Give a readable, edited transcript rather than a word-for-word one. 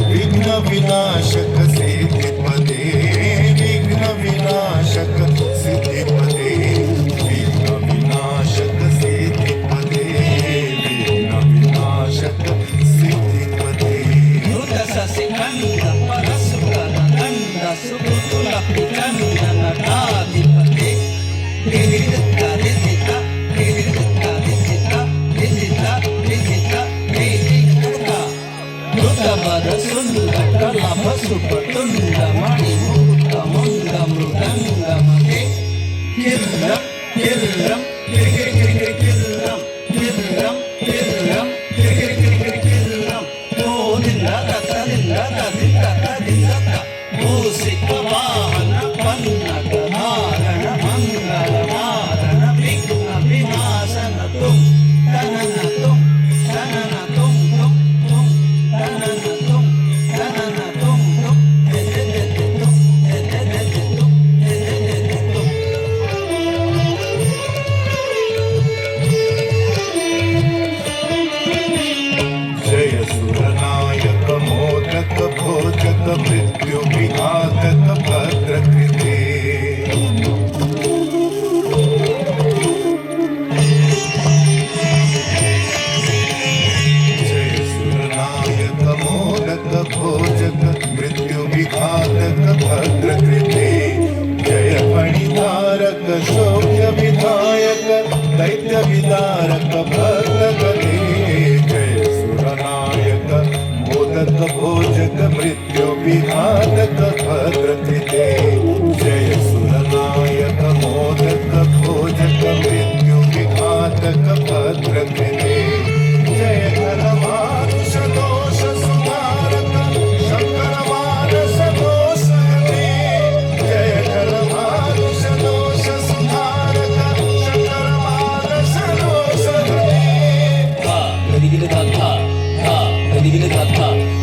विघ्न विनाशक सिद्धिपदे विघ्न विनाशक सिद्धिपदे विघ्न विनाशक सिद्धिपदे विघ्न विनाशक सिद्धिपदे Sasikananda Parasukananda Sukutulapikanda Nadadipate Nidita Nidita Nidita Nidita Nidita Nidita Nidita Nutabada Sunda Kalapa Supatunda Mani Mukta Munda Mrudanga Mate Kirram Kirram Kirram Kirram Kirram Kirram Kirram Musika vahana pannaka dharana mangala dharana vigna vinasana tum tanana tum tanana tum tum tum tanana tum tanana tum tum ededede tum ededede tum ededede tum जय सुरनायक मोदक भोजक मृत्यु विघातक भद्रकृते जय सुरनायक मोदक भोजक मृत्यु विघातक भद्रकृते जय फणिधारक शौर्य विधायक दैत्य विदारक भद्रगते जय सुरनायक मोदक भोजक मृत्यु विघातक भद्रकृते जय सुरनायक मोदक भोजक मृत्यु विघातक भद्रकृते जय धर्मानुष दोष सुधारक शंकर मानस दोष हते जय धर्मानुष दोष सुधारक शंकर मानस दोष हते Gidi gidi tha tha, gidi gidi tha tha.